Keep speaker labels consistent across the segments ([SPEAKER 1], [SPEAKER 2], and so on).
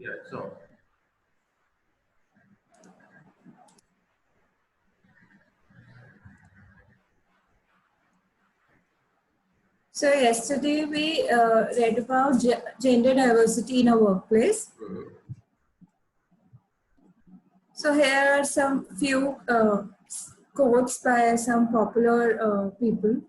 [SPEAKER 1] Yeah, so
[SPEAKER 2] So yesterday we read about gender diversity in a workplace. So here are some few quotes by some popular people.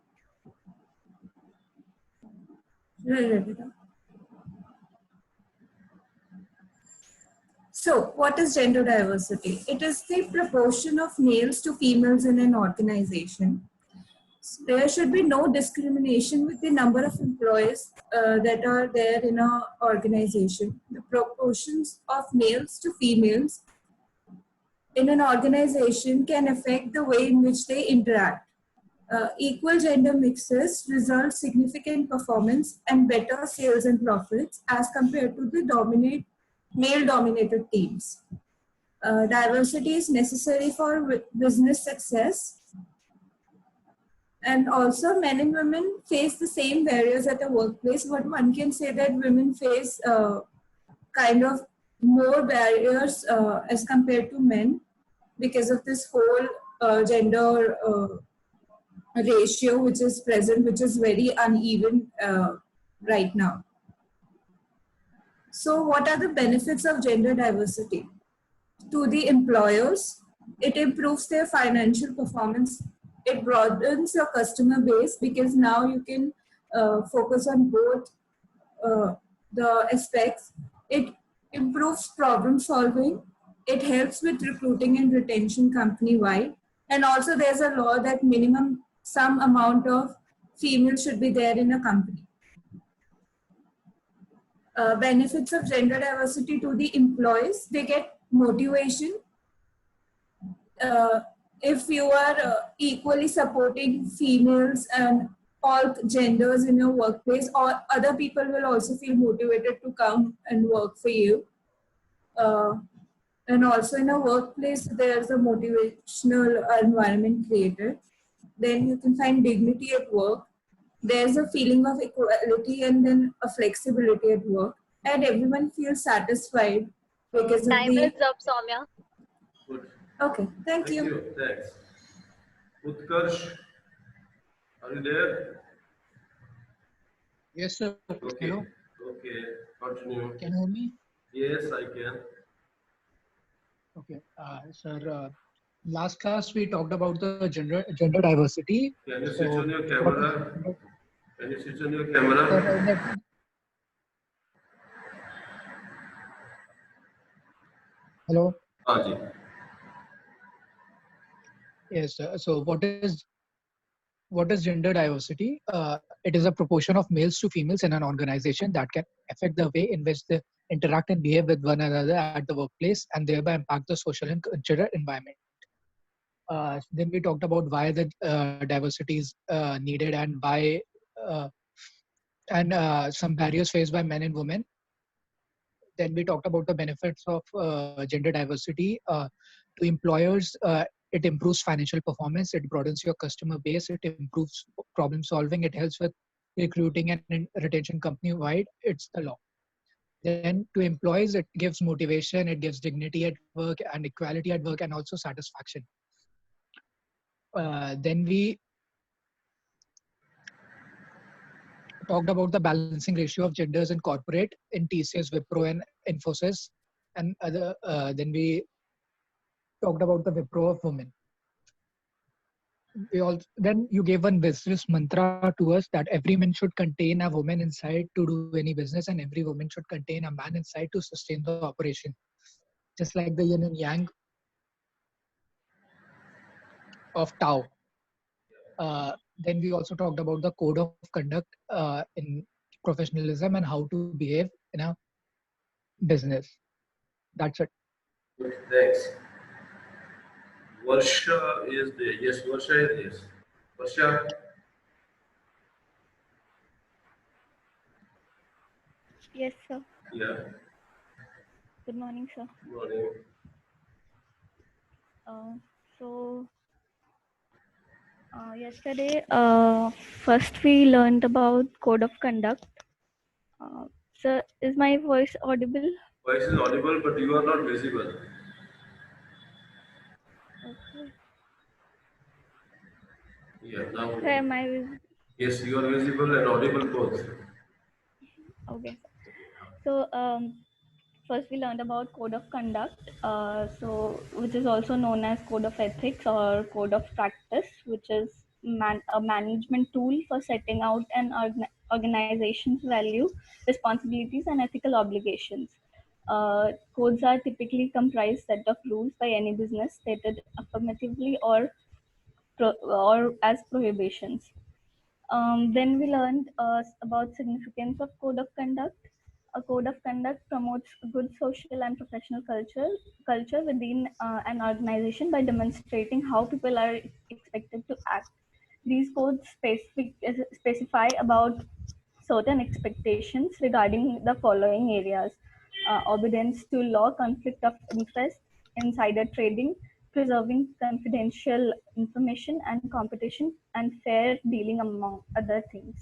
[SPEAKER 2] So what is gender diversity? It is the proportion of males to females in an organization. There should be no discrimination with the number of employees that are there in an organization. The proportions of males to females in an organization can affect the way in which they interact. Equal gender mixes result significant performance and better sales and profits as compared to the male-dominated teams. Diversity is necessary for business success. And also, men and women face the same barriers at a workplace, but one can say that women face kind of more barriers as compared to men because of this whole gender ratio which is present, which is very uneven right now. So what are the benefits of gender diversity? To the employers, it improves their financial performance. It broadens your customer base because now you can focus on both the aspects. It improves problem solving. It helps with recruiting and retention company-wide. And also there's a law that minimum some amount of females should be there in a company. Benefits of gender diversity to the employees, they get motivation. If you are equally supporting females and all genders in your workplace, or other people will also feel motivated to come and work for you. And also in a workplace, there's a motivational environment created. Then you can find dignity at work. There's a feeling of equality and then a flexibility at work. And everyone feels satisfied because of
[SPEAKER 3] Time is up, Soumya.
[SPEAKER 1] good.
[SPEAKER 2] Okay, thank you.
[SPEAKER 1] Thanks. Utkarsh, are you there?
[SPEAKER 4] Yes, sir.
[SPEAKER 1] Okay.
[SPEAKER 4] Hello.
[SPEAKER 1] Okay. Continue.
[SPEAKER 4] Can you hear me?
[SPEAKER 1] Yes, I can.
[SPEAKER 4] Okay. Sir, last class we talked about the gender diversity.
[SPEAKER 1] Can you
[SPEAKER 4] So,
[SPEAKER 1] switch on your
[SPEAKER 4] what
[SPEAKER 1] camera?
[SPEAKER 4] is-
[SPEAKER 1] Can you switch on your camera?
[SPEAKER 4] Sir, hello.
[SPEAKER 1] Ji.
[SPEAKER 4] Yes. So, what is gender diversity? It is a proportion of males to females in an organization that can affect the way in which they interact and behave with one another at the workplace and thereby impact the social and cultural environment. Then we talked about why the diversity is needed and why some barriers faced by men and women. Then we talked about the benefits of gender diversity to employers. It improves financial performance. It broadens your customer base. It improves problem solving. It helps with recruiting and retention company wide. It's the law. Then to employees, it gives motivation. It gives dignity at work and equality at work and also satisfaction. Then we talked about the balancing ratio of genders in corporate in TCS, Wipro, and Infosys, and other. Then we talked about the Wipro of women. Then you gave one business mantra to us that every man should contain a woman inside to do any business, and every woman should contain a man inside to sustain the operation. Just like the yin and yang of Tao. Then we also talked about the code of conduct in professionalism and how to behave in a business. That's it.
[SPEAKER 1] Good, thanks. Varsha is there. Yes, Varsha is there. Varsha.
[SPEAKER 5] Yes, sir.
[SPEAKER 1] Yeah.
[SPEAKER 5] Good morning, sir.
[SPEAKER 1] Good morning.
[SPEAKER 5] So, yesterday, first we learned about code of conduct. Sir, is my voice audible?
[SPEAKER 1] Voice is audible, but you are not visible.
[SPEAKER 5] Okay.
[SPEAKER 1] Yeah, now.
[SPEAKER 5] So am I visible?
[SPEAKER 1] Yes, you are visible and audible both.
[SPEAKER 5] Okay. So first we learned about code of conduct, which is also known as code of ethics or code of practice, which is a management tool for setting out an organization's value, responsibilities, and ethical obligations. Codes are typically comprised set of rules by any business stated affirmatively or as prohibitions. Then we learned about significance of code of conduct. A code of conduct promotes good social and professional culture within an organization by demonstrating how people are expected to act. These codes specify about certain expectations regarding the following areas: obedience to law, conflict of interest, insider trading, preserving confidential information, and competition and fair dealing, among other things.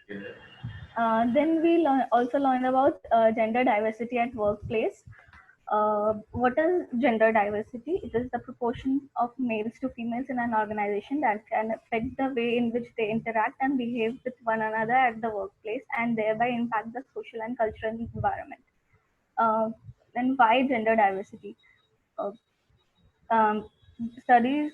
[SPEAKER 1] Yeah.
[SPEAKER 5] Then we also learned about gender diversity at workplace. What is gender diversity? It is the proportion of males to females in an organization that can affect the way in which they interact and behave with one another at the workplace and thereby impact the social and cultural environment. Then why gender diversity? Uh, um, Studies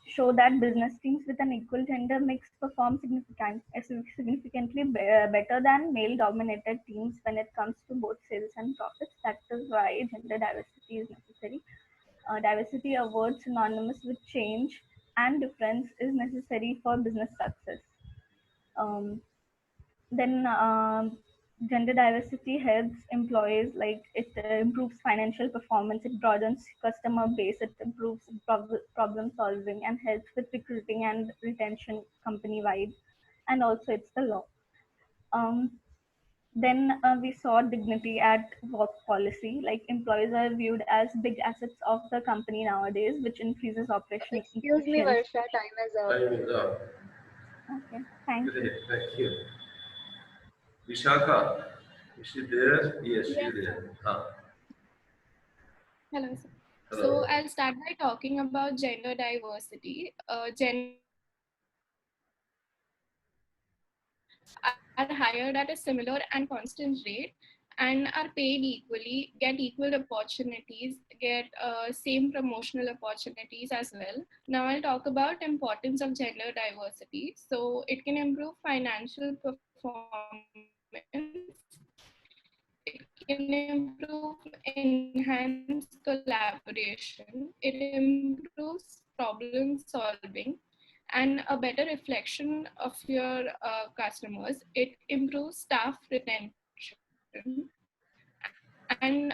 [SPEAKER 5] show that business teams with an equal gender mix perform significantly better than male dominated teams when it comes to both sales and profits. That is why gender diversity is necessary. Diversity, a word synonymous with change and difference, is necessary for business success. Um, then gender diversity helps employees, like it improves financial performance, it broadens customer base, it improves problem solving and helps with recruiting and retention company wide, and also it's the law. Um, then we saw dignity at work policy, like employees are viewed as big assets of the company nowadays, which increases operational
[SPEAKER 3] Excuse me,
[SPEAKER 5] efficiency.
[SPEAKER 3] Varsha, time is up.
[SPEAKER 1] Time is up.
[SPEAKER 5] Okay, thank you.
[SPEAKER 1] Great, thank you. Vishaka, is she there? Yes, she is
[SPEAKER 3] Yes, sir.
[SPEAKER 1] there.
[SPEAKER 3] Hello, sir. So
[SPEAKER 1] Hello.
[SPEAKER 3] I'll start by talking about gender diversity. Gender are hired at a similar and constant rate and are paid equally, get equal opportunities, get same promotional opportunities as well. Now I'll talk about importance of gender diversity. So it can improve financial performance. It can improve enhanced collaboration. It improves problem solving and a better reflection of your customers. It improves staff retention. And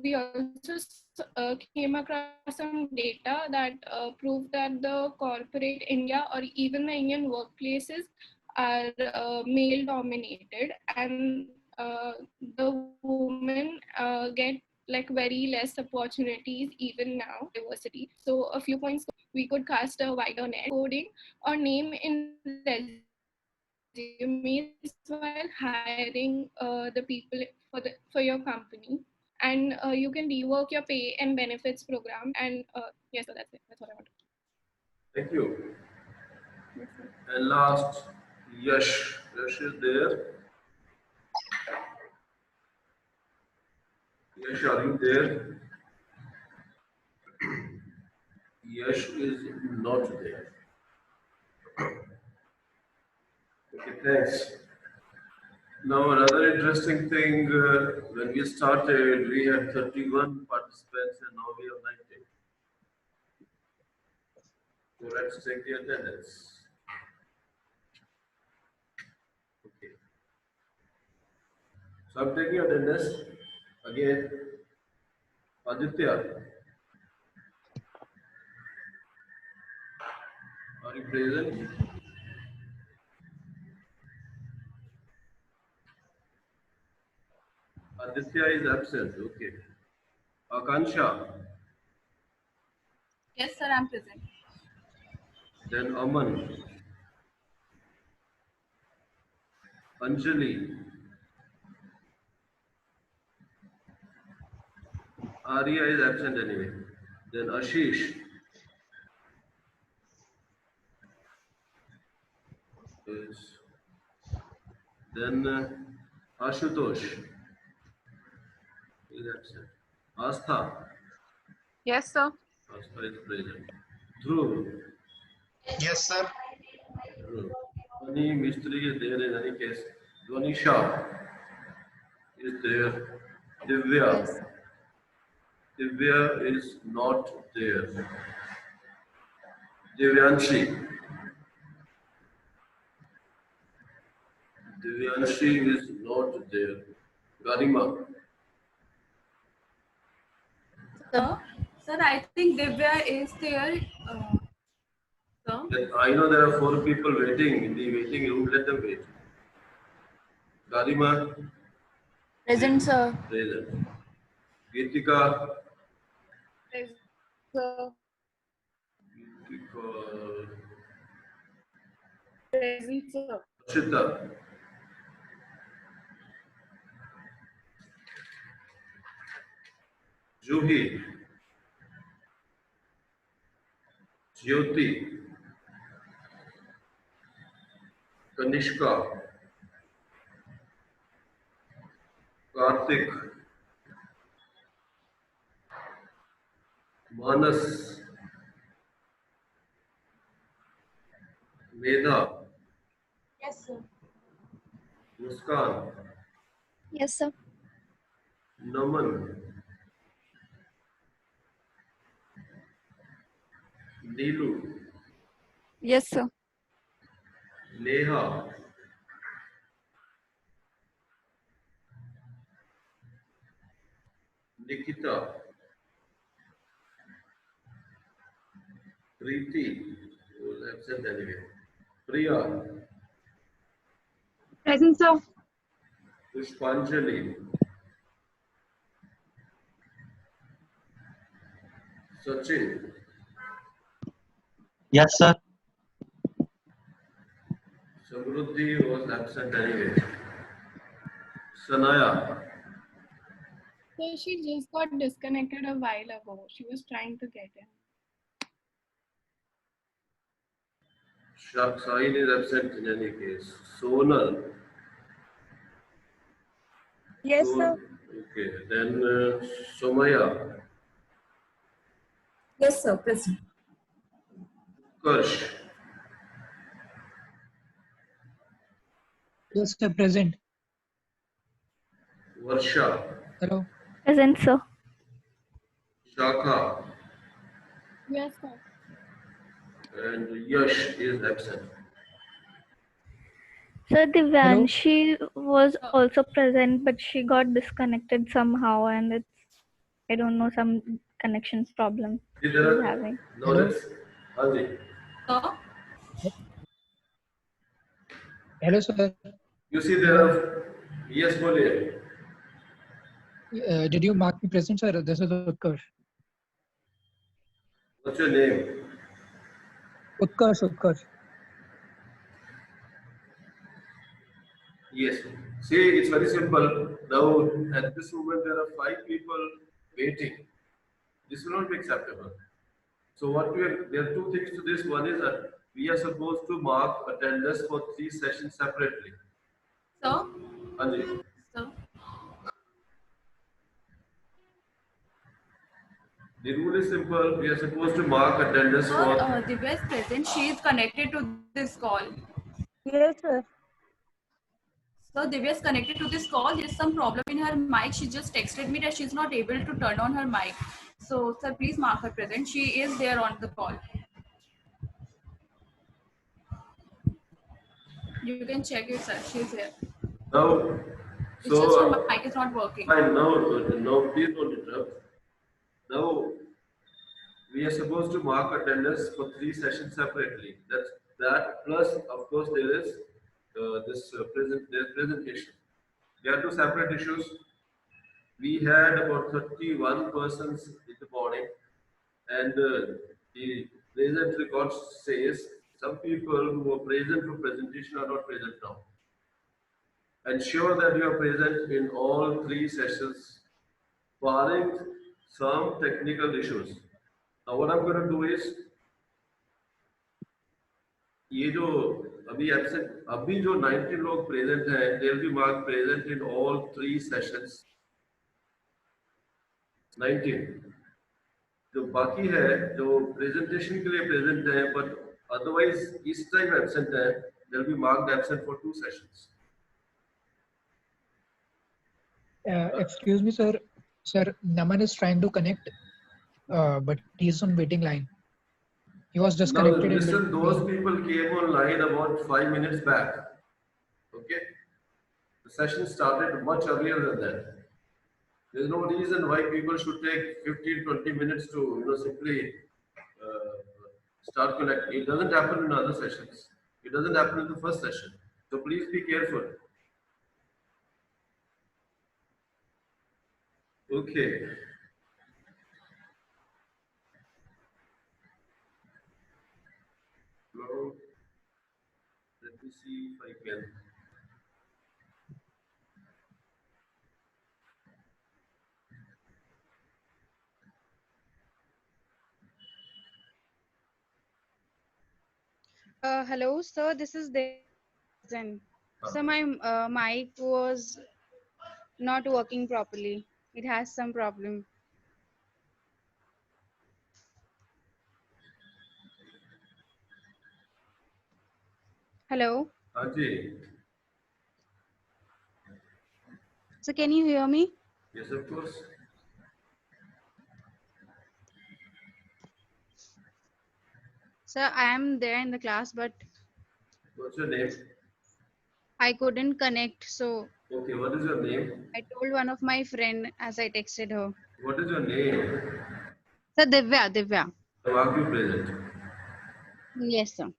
[SPEAKER 3] we also came across some data that proved that the corporate India or even the Indian workplaces are male dominated, and the women get like very less opportunities even now. Diversity. So a few points: we could cast a wider net. Coding or name in resumes while hiring the people for your company, and you can rework your pay and benefits program. And yes, so that's it. That's what I want.
[SPEAKER 1] Thank you.
[SPEAKER 5] Yes, sir.
[SPEAKER 1] And last, Yash. Yash is there. Yash, are you there? Yash is not there. Okay, thanks. Now, another interesting thing, when we started, we had 31 participants and now we have 90. So let's take the attendance. Okay. So I'm taking attendance. Again, Aditya, are you present? Aditya is absent. Okay. Akansha,
[SPEAKER 6] Yes, sir, I'm present.
[SPEAKER 1] then Aman, Anjali, Arya is absent anyway. Then Ashish is. Then Ashutosh is absent. Astha.
[SPEAKER 6] Yes, sir.
[SPEAKER 1] Astha is present. Dhruv.
[SPEAKER 7] Yes, sir.
[SPEAKER 1] Dhruv. Ani Mistri is there in any case. Dwanisha is there. Divya.
[SPEAKER 2] Yes.
[SPEAKER 1] Divya is not there. Divyanshi. Divyanshi is not there. Garima.
[SPEAKER 2] Sir, I think Divya is there. Sir.
[SPEAKER 1] I know there are 4 people waiting in the waiting room. Let them wait. Garima.
[SPEAKER 6] Present, sir.
[SPEAKER 1] Present. Geetika.
[SPEAKER 3] Present, sir.
[SPEAKER 1] Geetika.
[SPEAKER 3] Present, sir.
[SPEAKER 1] Ashita. Juhi. Jyoti. Kanishka. Karthik. Manas. Medha.
[SPEAKER 2] Yes, sir.
[SPEAKER 1] Muskan.
[SPEAKER 6] Yes, sir.
[SPEAKER 1] Naman. Neelu.
[SPEAKER 6] Yes, sir.
[SPEAKER 1] Neha. Nikita. Preeti. Who was absent anyway. Priya.
[SPEAKER 6] Present, sir.
[SPEAKER 1] Pushpanjali. Sachin.
[SPEAKER 7] Yes, sir.
[SPEAKER 1] Samruddhi was absent anyway. Sanaya.
[SPEAKER 3] So she just got disconnected a while ago. She was trying to get in.
[SPEAKER 1] Sahin is absent in any case. Sonal.
[SPEAKER 6] Yes, sir.
[SPEAKER 1] Okay. Then Somaya.
[SPEAKER 2] Yes, sir. Present.
[SPEAKER 1] Karsh.
[SPEAKER 4] Yes, sir. Present.
[SPEAKER 1] Varsha.
[SPEAKER 4] Hello.
[SPEAKER 5] Present, sir.
[SPEAKER 1] Shakha.
[SPEAKER 3] Yes, sir.
[SPEAKER 1] And Yash is absent.
[SPEAKER 5] Sir, Divyanshi was also present, but she got disconnected somehow, and it's, I don't know, some connections problem she's having.
[SPEAKER 1] No, that's Anji.
[SPEAKER 2] Sir.
[SPEAKER 4] Hello, sir.
[SPEAKER 1] You see there are, yes, boliye.
[SPEAKER 4] Did you mark me present, sir? This is Utkarsh.
[SPEAKER 1] What's your name?
[SPEAKER 4] Utkarsh.
[SPEAKER 1] Yes. See, it's very simple. Now, at this moment, there are 5 people waiting. This will not be acceptable. So, there are 2 things to this. One is that we are supposed to mark attendance for 3 sessions separately.
[SPEAKER 2] Sir.
[SPEAKER 1] Anji.
[SPEAKER 2] Sir.
[SPEAKER 1] The rule is simple. We are supposed to mark attendance
[SPEAKER 2] Sir,
[SPEAKER 1] for.
[SPEAKER 2] Divya is present. She is connected to this call.
[SPEAKER 6] Yes, sir.
[SPEAKER 2] So Divya is connected to this call. There is some problem in her mic. She just texted me that she's not able to turn on her mic. So, sir, please mark her present. She is there on the call. You can check it, sir. She's here.
[SPEAKER 1] Now,
[SPEAKER 2] It's just her
[SPEAKER 1] so
[SPEAKER 2] mic is not working.
[SPEAKER 1] fine. Now, please don't interrupt. Now, we are supposed to mark attendance for 3 sessions separately. That's that plus, of course, there is there's presentation. There are 2 separate issues. We had about 31 persons in the morning, and the present record says some people who were present for presentation are not present now. Ensure that you are present in all 3 sessions, barring some technical issues. Now what I'm going to do is, ये जो अभी absent, अभी जो 19 लोग present हैं, they'll be marked present in all 3 sessions. 19. जो बाकी है, जो presentation के लिए present है, but otherwise इस time absent है, they'll be marked absent for 2 sessions.
[SPEAKER 4] Excuse me, sir. Sir, Naman is trying to connect, but he's on waiting line. He was
[SPEAKER 1] Now
[SPEAKER 4] disconnected.
[SPEAKER 1] listen, those people came online about 5 minutes back. Okay, the session started much earlier than that. There's no reason why people should take 15-20 minutes to simply start connecting. It doesn't happen in other sessions. It doesn't happen in the first session. So please be careful. Okay. Now, let me see if I can.
[SPEAKER 8] Hello, sir. This is Dejan. So my mic was not working properly. It has some problem. Hello.
[SPEAKER 1] Ajay.
[SPEAKER 8] So can you hear me?
[SPEAKER 1] Yes, of course.
[SPEAKER 8] Sir, I am there in the class, but
[SPEAKER 1] What's your name?
[SPEAKER 8] I couldn't connect. So
[SPEAKER 1] Okay, what is your name?
[SPEAKER 8] I told one of my friend as I texted her.
[SPEAKER 1] What is your name?
[SPEAKER 8] Sir, Divya, Divya.
[SPEAKER 1] Mark you present.
[SPEAKER 8] Yes, sir.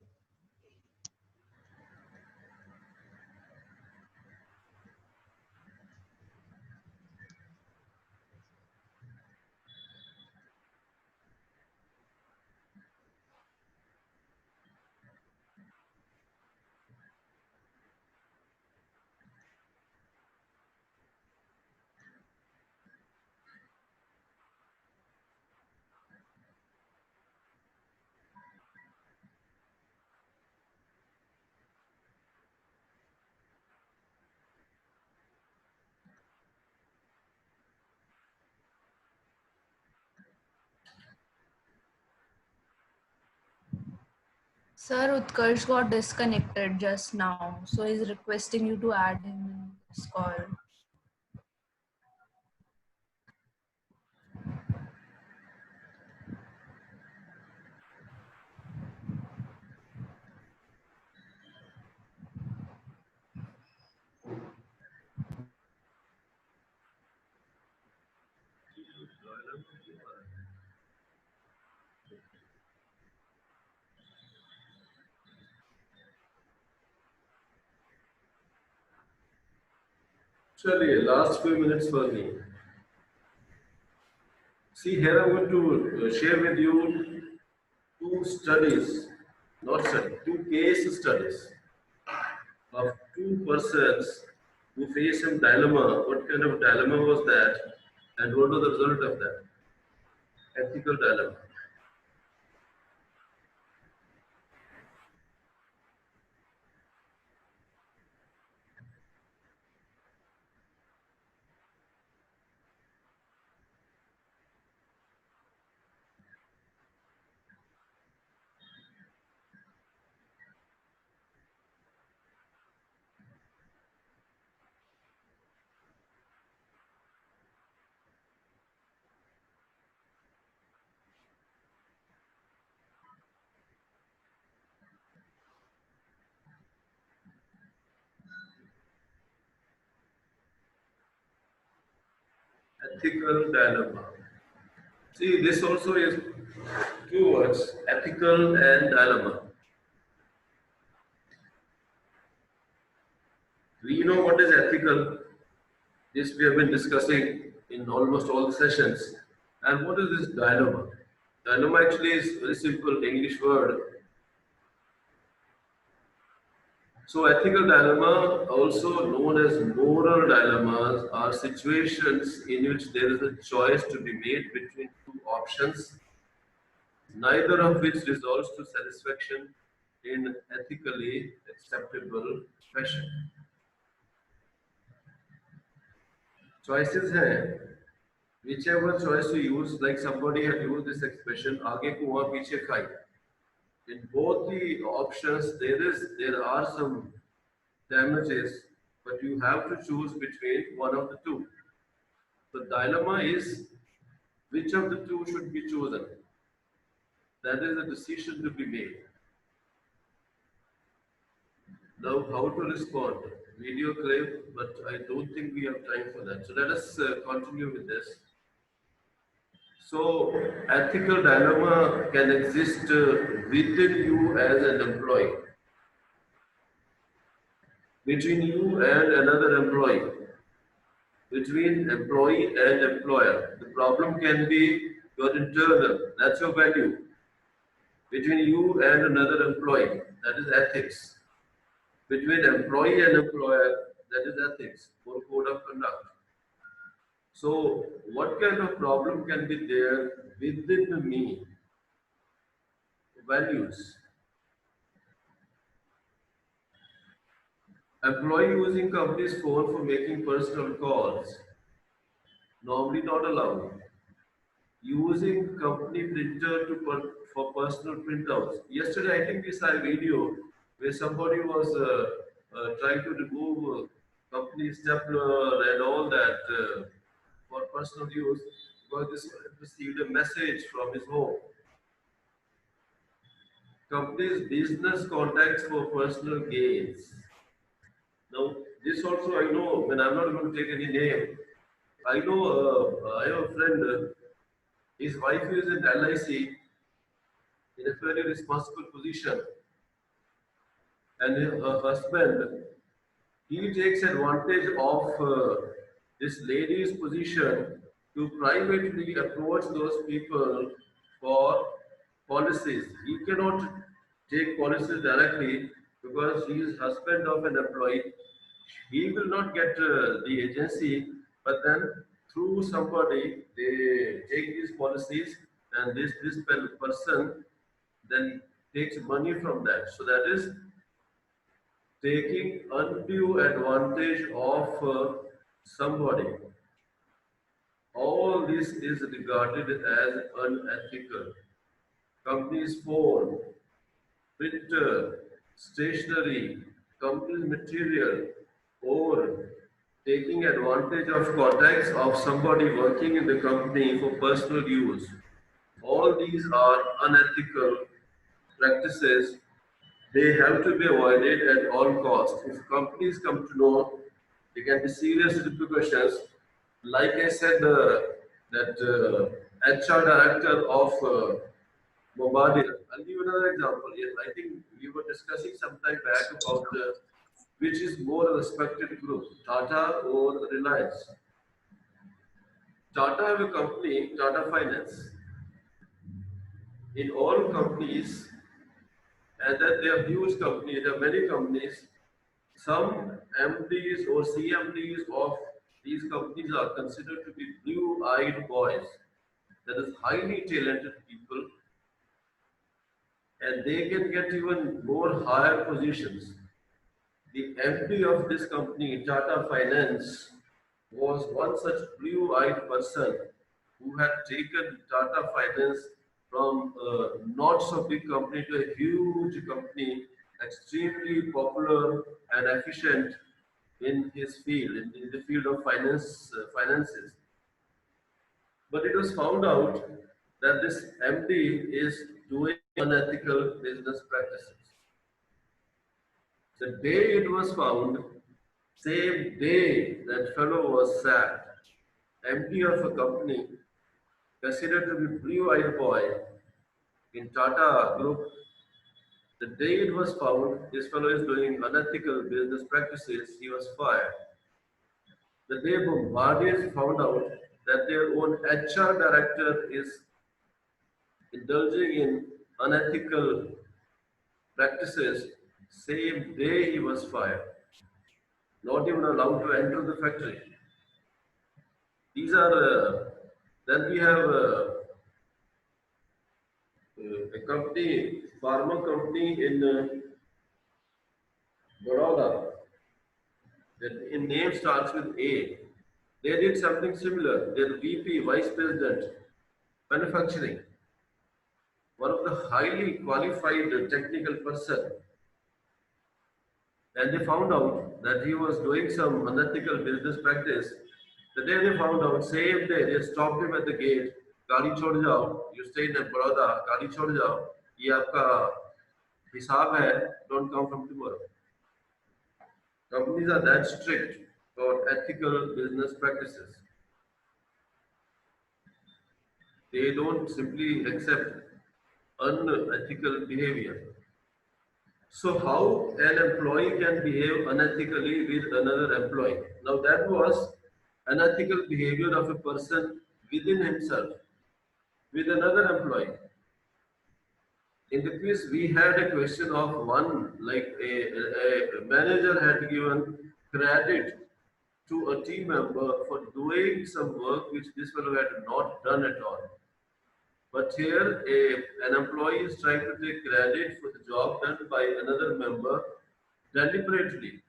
[SPEAKER 2] Sir, Utkarsh got disconnected just now, so he's requesting you to add him in this call.
[SPEAKER 1] Surely, last few minutes for me. See, here I'm going to share with you 2 studies, not study, 2 case studies of 2 persons who face some dilemma. What kind of dilemma was that? And what was the result of that? Ethical dilemma. Ethical dilemma. See, this also is 2 words, ethical and dilemma. We know what is ethical. This we have been discussing in almost all the sessions. And what is this dilemma? Dilemma actually is very simple English word. So ethical dilemma, also known as moral dilemmas, are situations in which there is a choice to be made between two options, neither of which resolves to satisfaction in ethically acceptable fashion. Choices हैं, whichever choice you use, like somebody had used this expression, आगे कुआं पीछे खाई. In both the options, there are some damages, but you have to choose between one of the two. The dilemma is which of the two should be chosen. That is a decision to be made. Now, how to respond? Video clip, but I don't think we have time for that. So let us continue with this. So, ethical dilemma can exist within you as an employee, between you and another employee, between employee and employer. The problem can be your internal, that's your value. Between you and another employee, that is ethics. Between employee and employer, that is ethics or code of conduct. So, what kind of problem can be there within me? Values. Employee using company's phone for making personal calls. Normally not allowed. Using company printer for personal printouts. Yesterday, I think we saw a video where somebody was trying to remove company stapler and all that for personal use because this one had received a message from his home. Company's business contacts for personal gains. Now, this also I know, when I'm not going to take any name, I know I have a friend, his wife is in LIC in a very responsible position, and her husband, he takes advantage of this lady's position to privately approach those people for policies. He cannot take policies directly because he is husband of an employee. He will not get the agency, but then through somebody they take these policies, and this person then takes money from that. So that is taking undue advantage of somebody. All this is regarded as unethical. Company's phone, printer, stationery, company material, or taking advantage of contacts of somebody working in the company for personal use. All these are unethical practices. They have to be avoided at all costs. If companies come to know, there can be serious repercussions. Like I said, that HR director of Bombardier. I'll give another example. Yes, I think we were discussing some time back about which is more respected group, Tata or Reliance. Tata have a company, Tata Finance. In all companies, and then they are huge companies, there are many companies, some MDs or CMDs of these companies are considered to be blue-eyed boys. That is highly talented people, and they can get even more higher positions. The MD of this company, Tata Finance, was one such blue-eyed person who had taken Tata Finance from a not so big company to a huge company, extremely popular and efficient in his field, in the field of finances. But it was found out that this MD is doing unethical business practices. The day it was found, same day that fellow was sacked, MD of a company considered to be blue-eyed boy in Tata Group. The day it was found, this fellow is doing unethical business practices, he was fired. The day Bombardier found out that their own HR director is indulging in unethical practices, Same day he was fired. Not even allowed to enter the factory. These are, then we have a company, pharma company in Baroda. That in name starts with A. They did something similar. Their VP, Vice President, Manufacturing, one of the highly qualified technical person, and they found out that he was doing some unethical business practice. The day they found out, same day they stopped him at the gate. गाड़ी छोड़ जाओ. You stay in Baroda. गाड़ी छोड़ जाओ. ये आपका हिसाब है. Don't come from tomorrow. Companies are that strict for ethical business practices. They don't simply accept unethical behavior. So how an employee can behave unethically with another employee? Now that was unethical behavior of a person within himself with another employee. In the quiz, we had a question of one, like a manager had given credit to a team member for doing some work which this fellow had not done at all. But here, an employee is trying to take credit for the job done by another member deliberately.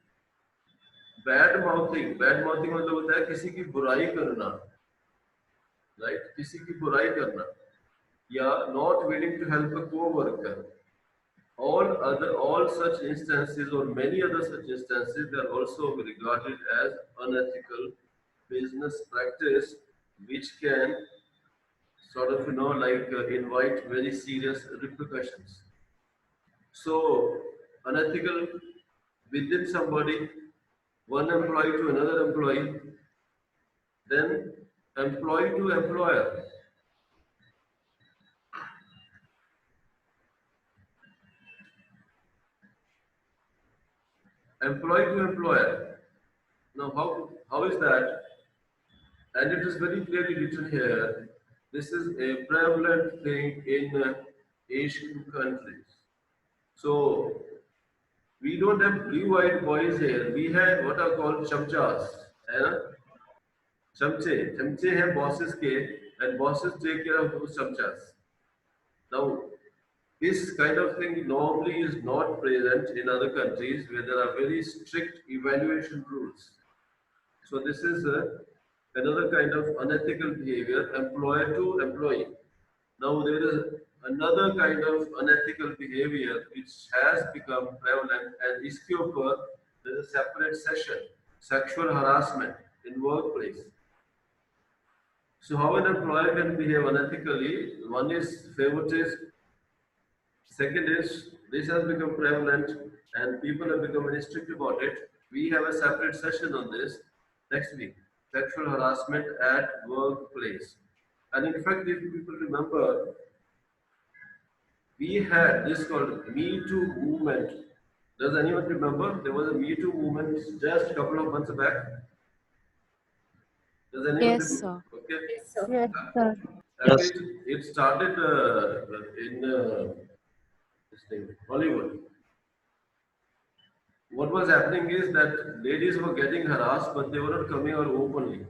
[SPEAKER 1] Bad mouthing मतलब होता है किसी की बुराई करना, right? किसी की बुराई करना, या not willing to help a co-worker. All such instances or many other such instances are also regarded as unethical business practice, which can sort of invite very serious repercussions. So unethical within somebody, one employee to another employee, then employee to employer. Employee to employer. Now how is that? And it is very clearly written here. This is a prevalent thing in Asian countries. So we don't have blue-eyed boys here. We have what are called chamchas. Chamche have bosses ke, and bosses take care of those chamchas. Now, this kind of thing normally is not present in other countries where there are very strict evaluation rules. So this is another kind of unethical behavior, employer to employee. Now there is another kind of unethical behavior which has become prevalent, and iske upar there is a separate session, sexual harassment in workplace. So how an employer can behave unethically? One is favoritism. Second is this has become prevalent and people have become very strict about it. We have a separate session on this next week. Sexual harassment at workplace. And in fact, if people remember, we had this called Me Too movement. Does anyone remember? There was a Me Too movement just a couple of months back. Does anyone
[SPEAKER 6] Yes,
[SPEAKER 1] remember?
[SPEAKER 6] sir.
[SPEAKER 1] Okay.
[SPEAKER 6] Yes, sir.
[SPEAKER 1] It started in this thing, Hollywood. What was happening is that ladies were getting harassed, but they were not coming out openly.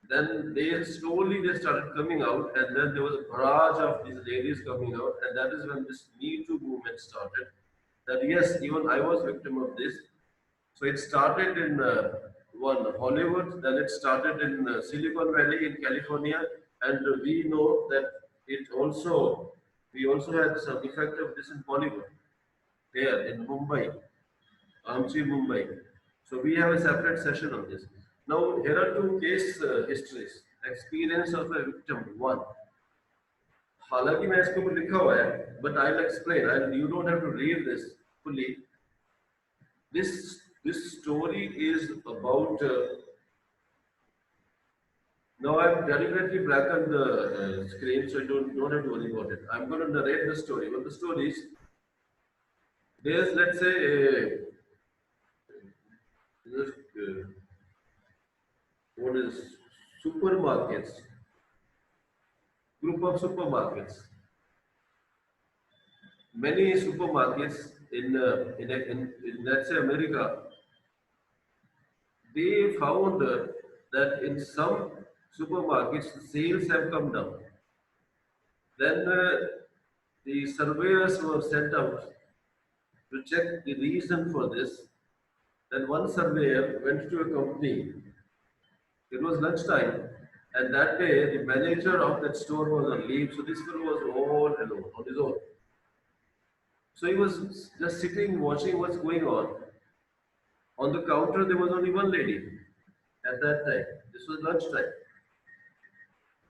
[SPEAKER 1] Then they slowly started coming out, and then there was a barrage of these ladies coming out, and that is when this Me Too movement started. That yes, even I was victim of this. So it started in one Hollywood, then it started in Silicon Valley in California, and we know that we also had some effect of this in Bollywood here in Mumbai, Amchi Mumbai. So we have a separate session on this. Now here are two case histories. Experience of a victim one. हालांकि मैं इसके ऊपर लिखा हुआ है, but I'll explain. You don't have to read this fully. This story is about. Now I've deliberately blackened the screen, so you don't have to worry about it. I'm going to narrate the story. But the story is there's, let's say, what is supermarkets, group of supermarkets. Many supermarkets in let's say America, they found that in some supermarkets the sales have come down. Then the surveyors were sent out to check the reason for this. Then one surveyor went to a company. It was lunchtime, and that day the manager of that store was on leave, so this fellow was all alone on his own. So he was just sitting, watching what's going on. On the counter, there was only one lady at that time. This was lunchtime.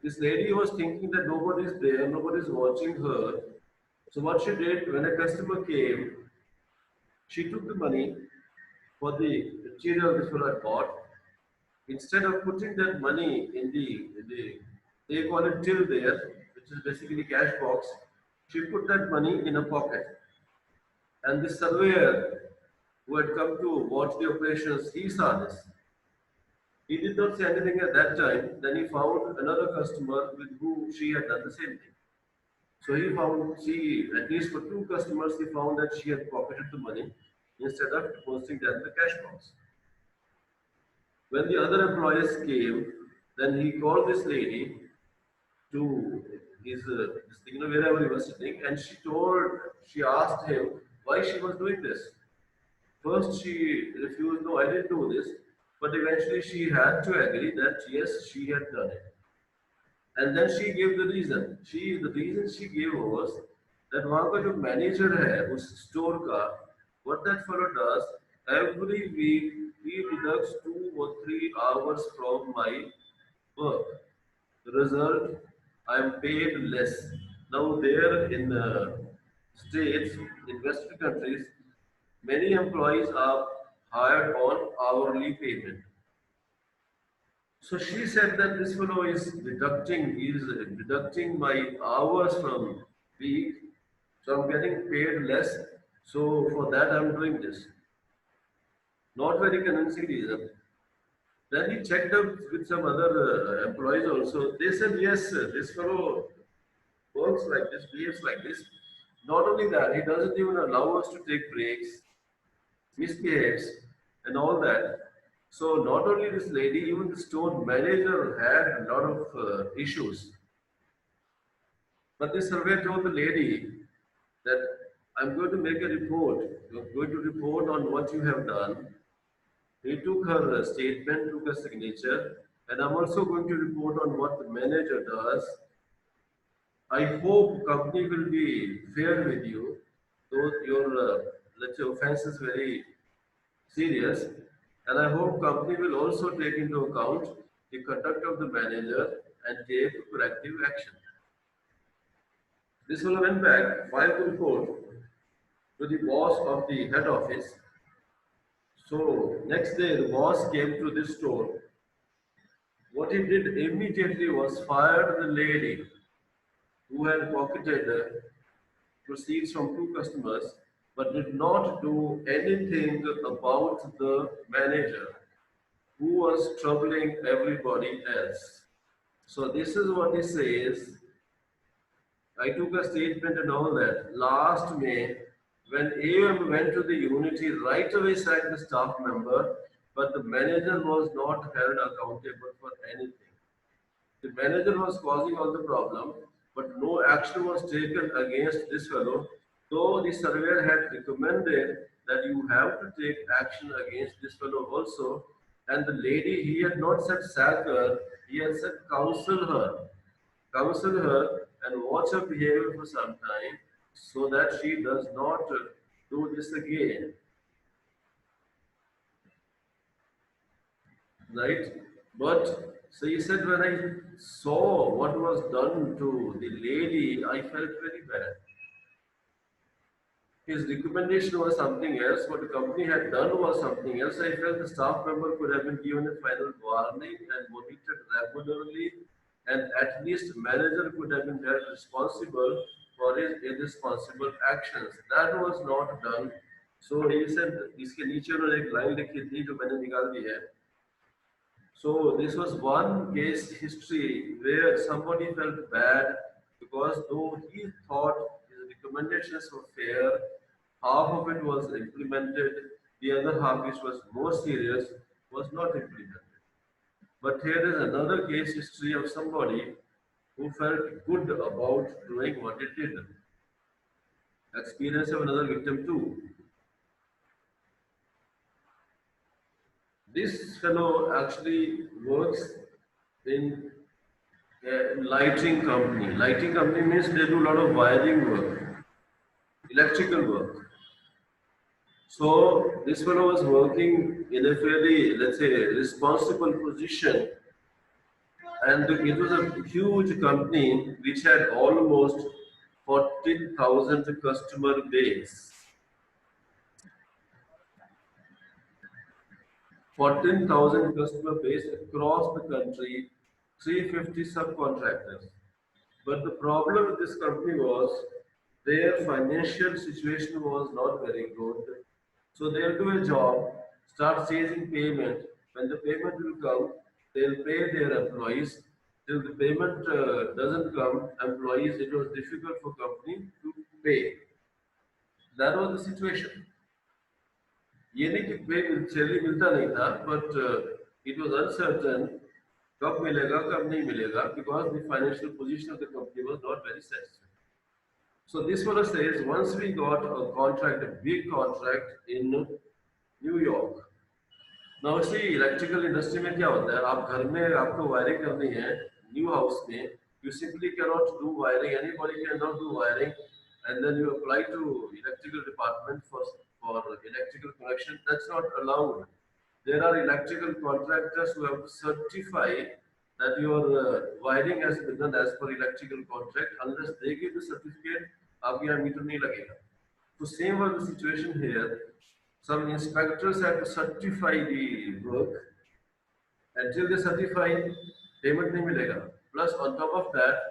[SPEAKER 1] This lady was thinking that nobody's there, nobody's watching her. So what she did, when a customer came, she took the money for the material this fellow had bought. Instead of putting that money in the they call it till there, which is basically cash box, she put that money in a pocket. And the surveyor who had come to watch the operations, he saw this. He did not say anything at that time. Then he found another customer with whom she had done the same thing. So he found, at least for two customers, he found that she had pocketed the money instead of depositing that in the cash box. When the other employees came, then he called this lady to his, wherever he was sitting, and she asked him why she was doing this. First, she refused, no, I didn't do this. But eventually, she had to agree that yes, she had done it. And then she gave the reason. The reason she gave was that वहाँ का जो manager है उस store का, what that fellow does, every week he deducts 2 or 3 hours from my work. The result, I am paid less. Now there in states, in Western countries, many employees are hired on hourly payment. So she said that this fellow is deducting my hours from week, so I'm getting paid less. So for that I'm doing this. Not very convincing reason. Then he checked up with some other employees also. They said yes, this fellow works like this, behaves like this. Not only that, he doesn't even allow us to take breaks, misbehaves, and all that. So not only this lady, even the store manager had a lot of issues. But the survey told the lady that I'm going to make a report. You're going to report on what you have done. He took her statement, took her signature, and I'm also going to report on what the manager does. I hope company will be fair with you, though your let's say offense is very serious, and I hope company will also take into account the conduct of the manager and take corrective action. This fellow went back, filed the report to the boss of the head office. So next day the boss came to this store. What he did immediately was fired the lady who had pocketed proceeds from two customers but did not do anything about the manager who was troubling everybody else. So this is what he says. I took a statement and all that. Last May, when AM went to the unity, right away sacked the staff member, but the manager was not held accountable for anything. The manager was causing all the problem, but no action was taken against this fellow, though the surveyor had recommended that you have to take action against this fellow also. And the lady, he had not said sack her, he had said counsel her and watch her behavior for some time so that she does not do this again. Right? But so he said, when I saw what was done to the lady, I felt very bad. His recommendation was something else. What the company had done was something else. I felt the staff member could have been given a final warning and monitored regularly, and at least the manager could have been held responsible for his irresponsible actions. That was not done. So he said, इसके नीचे उन्होंने एक line लिखी थी जो मैंने निकाल दी है. So this was one case history where somebody felt bad because though he thought his recommendations were fair, half of it was implemented, the other half, which was more serious, was not implemented. But here is another case history of somebody who felt good about doing what it did. Experience of another victim too. This fellow actually works in a lighting company. Lighting company means they do a lot of wiring work, electrical work. So this fellow was working in a fairly, let's say, responsible position, and it was a huge company which had almost 14,000 customer base. 14,000 customer base across the country, 350 subcontractors. But the problem with this company was their financial situation was not very good. So they'll do a job, start chasing payment. When the payment will come, they'll pay their employees. Till the payment doesn't come, employees, it was difficult for company to pay. That was the situation. ये नहीं कि पे salary मिलता नहीं था, but it was uncertain कब मिलेगा कब नहीं मिलेगा, because the financial position of the company was not very satisfactory. So this fellow says once we got a contract, a big contract in New York. Now see, electrical industry में क्या होता है, आप घर में आपको वायरिंग करनी है न्यू हाउस में, you simply cannot do wiring, anybody cannot do wiring, and then you apply to electrical department for electrical connection. That's not allowed. There are electrical contractors who have to certify that your wiring has been done as per electrical contract. Unless they give the certificate, आपके यहाँ metre नहीं लगेगा. So same was the situation here. Some inspectors have to certify the work. Until they certify, payment नहीं मिलेगा. Plus on top of that,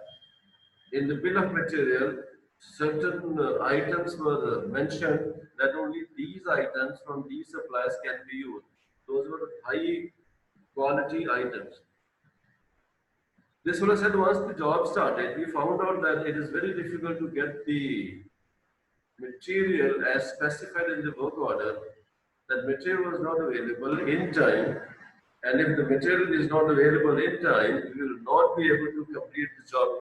[SPEAKER 1] in the bill of material, certain items were mentioned that only these items from these suppliers can be used. Those were high quality items. This fellow said once the job started, we found out that it is very difficult to get the material as specified in the work order. That material was not available in time, and if the material is not available in time, we will not be able to complete the job.